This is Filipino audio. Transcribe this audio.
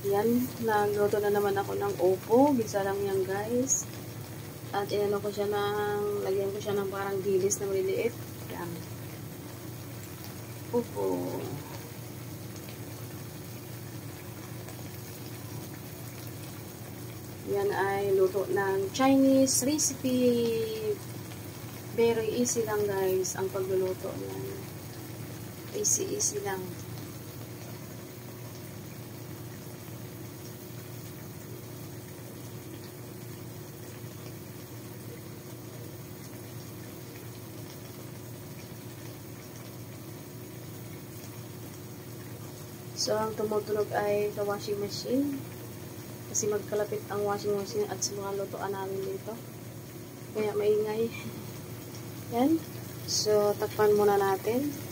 Yan, nagluto na naman ako ng upo. Gisa lang yan, guys. At inano ko siya lagyan ko siya ng parang dilis na maliliit. Yan. Upo. Yan ay luto ng Chinese recipe. Very easy lang, guys, ang pagluluto niyan. Easy lang. So, ang tumutunog ay sa washing machine. Kasi magkalapit ang washing machine at sa mga lutoan namin dito. Kaya maingay. Yan. So, takpan muna natin.